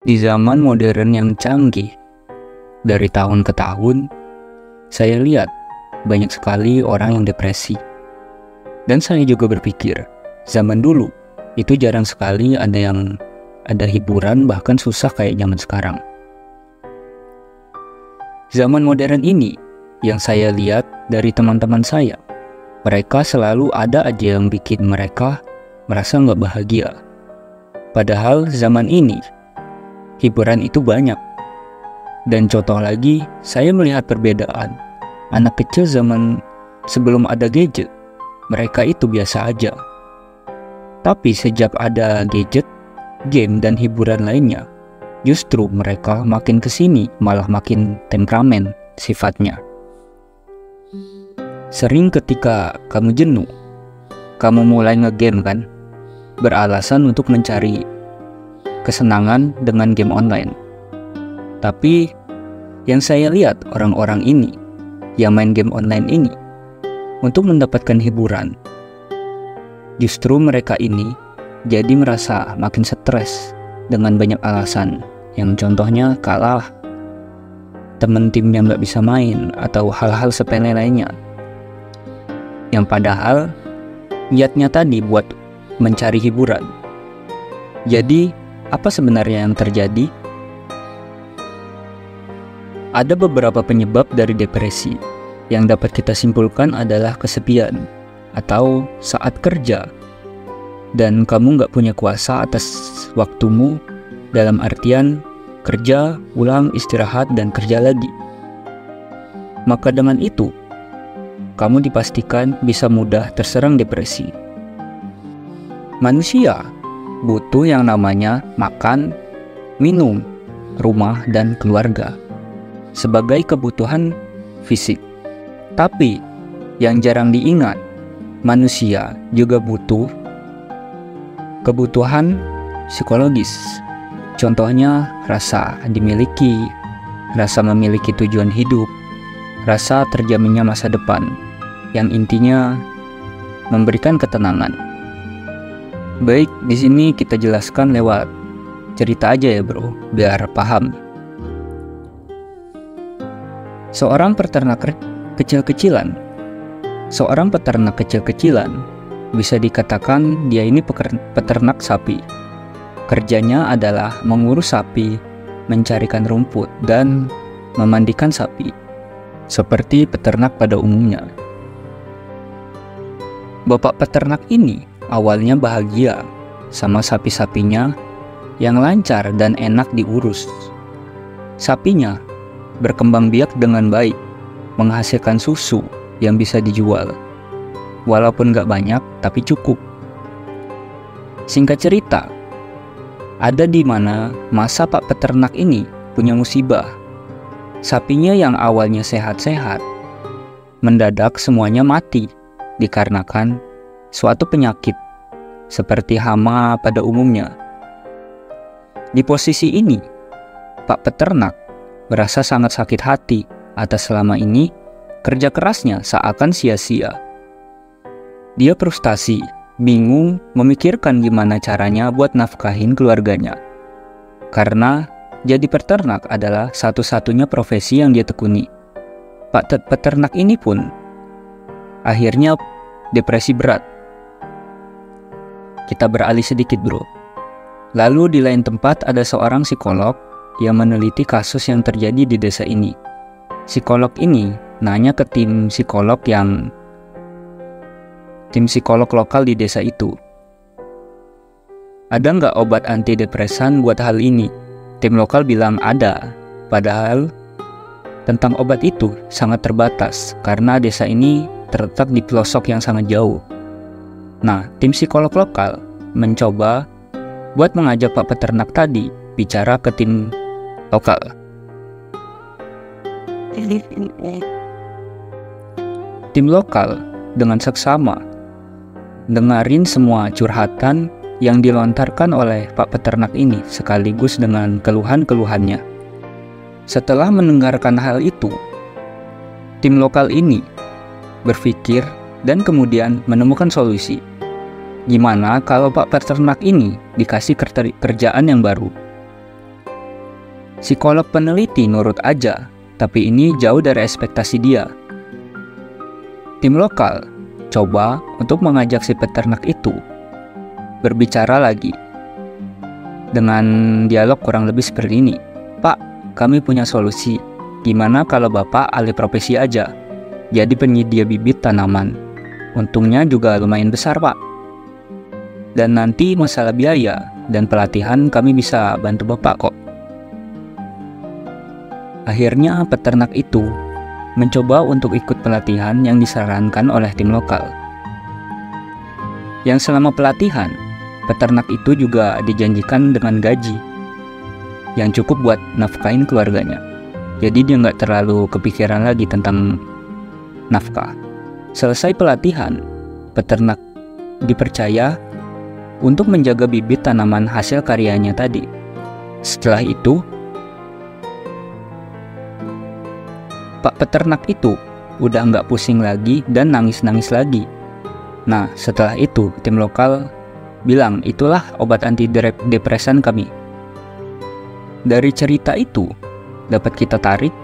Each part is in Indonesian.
Di zaman modern yang canggih, dari tahun ke tahun, saya lihat banyak sekali orang yang depresi. Dan saya juga berpikir, zaman dulu itu jarang sekali ada hiburan, bahkan susah kayak zaman sekarang. Zaman modern ini yang saya lihat dari teman-teman saya, mereka selalu ada aja yang bikin mereka merasa nggak bahagia. Padahal zaman ini hiburan itu banyak. Dan contoh lagi, saya melihat perbedaan. Anak kecil zaman sebelum ada gadget, mereka itu biasa aja. Tapi sejak ada gadget, game, dan hiburan lainnya, justru mereka makin kesini malah makin temperamen sifatnya. Sering ketika kamu jenuh, kamu mulai ngegame kan? Beralasan untuk mencari kesenangan dengan game online. Tapi yang saya lihat orang-orang ini yang main game online ini untuk mendapatkan hiburan, justru mereka ini jadi merasa makin stres dengan banyak alasan, yang contohnya kalah, temen timnya nggak bisa main, atau hal-hal sepele lainnya. Yang padahal niatnya tadi buat mencari hiburan. Jadi apa sebenarnya yang terjadi? Ada beberapa penyebab dari depresi. Yang dapat kita simpulkan adalah kesepian atau saat kerja dan kamu nggak punya kuasa atas waktumu, dalam artian kerja, pulang, istirahat, dan kerja lagi. Maka dengan itu, kamu dipastikan bisa mudah terserang depresi. Manusia butuh yang namanya makan, minum, rumah, dan keluarga sebagai kebutuhan fisik. Tapi yang jarang diingat, manusia juga butuh kebutuhan psikologis. Contohnya rasa dimiliki, rasa memiliki tujuan hidup, rasa terjaminnya masa depan, yang intinya memberikan ketenangan. Baik, di sini kita jelaskan lewat cerita aja ya bro, biar paham. Seorang peternak kecil-kecilan bisa dikatakan dia ini peternak sapi. Kerjanya adalah mengurus sapi, mencarikan rumput, dan memandikan sapi, seperti peternak pada umumnya. Bapak peternak ini awalnya bahagia sama sapi-sapinya yang lancar dan enak diurus. Sapinya berkembang biak dengan baik, menghasilkan susu yang bisa dijual. Walaupun gak banyak, tapi cukup. Singkat cerita, ada di mana masa Pak Peternak ini punya musibah. Sapinya yang awalnya sehat-sehat, mendadak semuanya mati dikarenakan suatu penyakit seperti hama pada umumnya. Di posisi ini, Pak Peternak merasa sangat sakit hati atas selama ini kerja kerasnya seakan sia-sia. Dia frustasi, bingung memikirkan gimana caranya buat nafkahin keluarganya. Karena jadi peternak adalah satu-satunya profesi yang dia tekuni. Pak Peternak ini pun akhirnya depresi berat. Kita beralih sedikit bro. Lalu di lain tempat ada seorang psikolog yang meneliti kasus yang terjadi di desa ini. Psikolog ini nanya ke tim psikolog lokal di desa itu. Ada nggak obat antidepresan buat hal ini? Tim lokal bilang ada, padahal tentang obat itu sangat terbatas karena desa ini terletak di pelosok yang sangat jauh. Nah, tim psikolog lokal mencoba buat mengajak Pak Peternak tadi bicara ke tim lokal. Tim lokal dengan seksama dengarin semua curhatan yang dilontarkan oleh Pak Peternak ini sekaligus dengan keluhan-keluhannya. Setelah mendengarkan hal itu, tim lokal ini berpikir dan kemudian menemukan solusi. Gimana kalau Pak Peternak ini dikasih kerjaan yang baru? Psikolog peneliti nurut aja, tapi ini jauh dari ekspektasi dia. Tim lokal coba untuk mengajak si peternak itu berbicara lagi dengan dialog kurang lebih seperti ini. Pak, kami punya solusi. Gimana kalau Bapak alih profesi aja, jadi penyedia bibit tanaman. Untungnya juga lumayan besar, Pak. Dan nanti masalah biaya dan pelatihan kami bisa bantu Bapak kok. Akhirnya peternak itu mencoba untuk ikut pelatihan yang disarankan oleh tim lokal. Yang selama pelatihan, peternak itu juga dijanjikan dengan gaji yang cukup buat nafkahin keluarganya. Jadi dia nggak terlalu kepikiran lagi tentang nafkah. Selesai pelatihan, peternak dipercaya untuk menjaga bibit tanaman hasil karyanya tadi. Setelah itu, Pak peternak itu udah nggak pusing lagi dan nangis-nangis lagi. Nah, setelah itu tim lokal bilang itulah obat antidepresan kami. Dari cerita itu dapat kita tarik,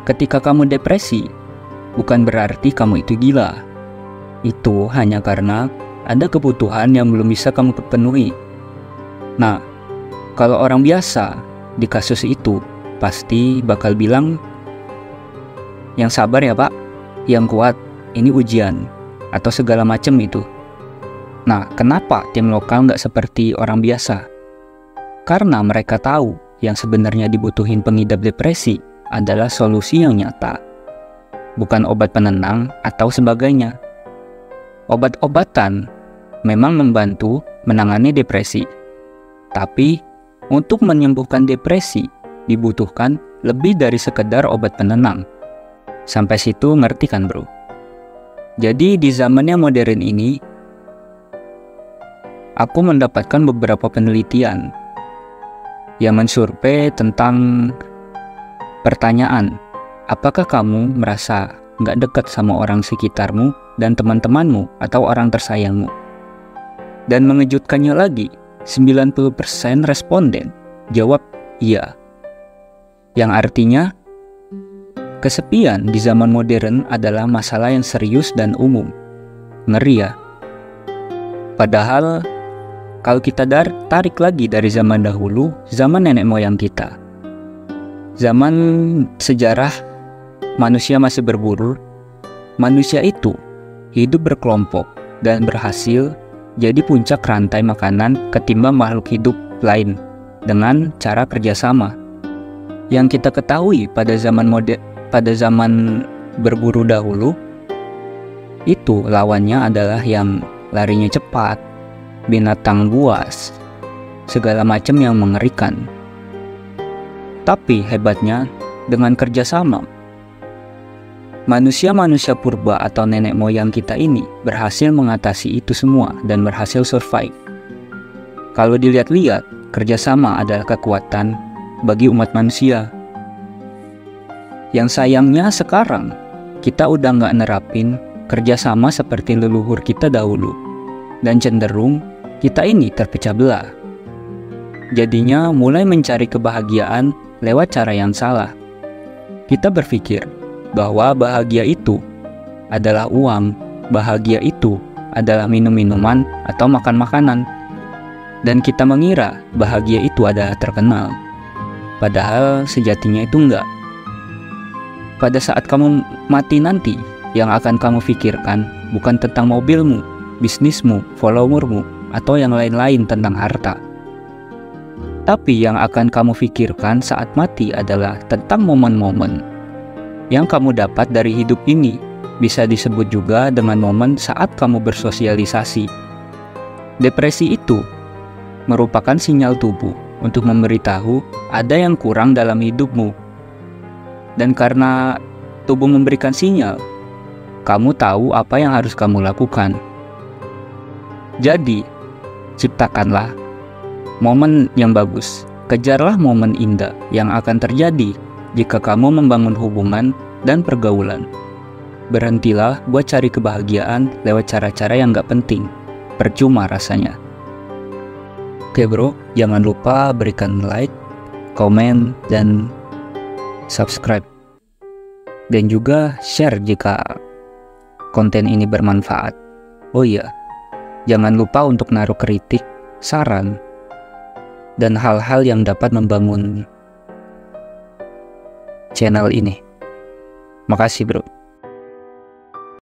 ketika kamu depresi, bukan berarti kamu itu gila. Itu hanya karena ada kebutuhan yang belum bisa kamu penuhi. Nah, kalau orang biasa di kasus itu pasti bakal bilang, yang sabar ya Pak, yang kuat, ini ujian, atau segala macam itu. Nah, kenapa tim lokal nggak seperti orang biasa? Karena mereka tahu yang sebenarnya dibutuhin pengidap depresi adalah solusi yang nyata, bukan obat penenang atau sebagainya. Obat-obatan memang membantu menangani depresi, tapi untuk menyembuhkan depresi dibutuhkan lebih dari sekedar obat penenang. Sampai situ ngerti kan bro? Jadi di zamannya modern ini, aku mendapatkan beberapa penelitian yang mensurvei tentang pertanyaan, apakah kamu merasa nggak dekat sama orang sekitarmu dan teman-temanmu atau orang tersayangmu? Dan mengejutkannya lagi, 90% responden jawab iya. Yang artinya, kesepian di zaman modern adalah masalah yang serius dan umum. Ngeri ya? Padahal, kalau kita tarik lagi dari zaman dahulu, zaman nenek moyang kita. Zaman sejarah manusia masih berburu, manusia itu hidup berkelompok dan berhasil jadi puncak rantai makanan ketimbang makhluk hidup lain dengan cara kerjasama. Yang kita ketahui pada zaman berburu dahulu, itu lawannya adalah yang larinya cepat, binatang buas, segala macam yang mengerikan. Tapi hebatnya, dengan kerjasama, manusia-manusia purba atau nenek moyang kita ini berhasil mengatasi itu semua dan berhasil survive. Kalau dilihat-lihat, kerjasama adalah kekuatan bagi umat manusia. Yang sayangnya sekarang, kita udah nggak nerapin kerjasama seperti leluhur kita dahulu. Dan cenderung kita ini terpecah belah. Jadinya mulai mencari kebahagiaan lewat cara yang salah. Kita berpikir bahwa bahagia itu adalah uang, bahagia itu adalah minum-minuman atau makan makanan. Dan kita mengira bahagia itu adalah terkenal. Padahal sejatinya itu enggak. Pada saat kamu mati nanti, yang akan kamu pikirkan bukan tentang mobilmu, bisnismu, followermu, atau yang lain-lain tentang harta. Tapi yang akan kamu pikirkan saat mati adalah tentang momen-momen yang kamu dapat dari hidup ini. Bisa disebut juga dengan momen saat kamu bersosialisasi. Depresi itu merupakan sinyal tubuh untuk memberitahu ada yang kurang dalam hidupmu. Dan karena tubuh memberikan sinyal, kamu tahu apa yang harus kamu lakukan. Jadi, ciptakanlah momen yang bagus. Kejarlah momen indah yang akan terjadi jika kamu membangun hubungan dan pergaulan. Berhentilah buat cari kebahagiaan lewat cara-cara yang gak penting. Percuma rasanya. Oke bro, jangan lupa berikan like, komen, dan subscribe. Dan juga share jika konten ini bermanfaat. Oh iya, jangan lupa untuk naruh kritik, saran, dan hal-hal yang dapat membangun channel ini. Makasih bro.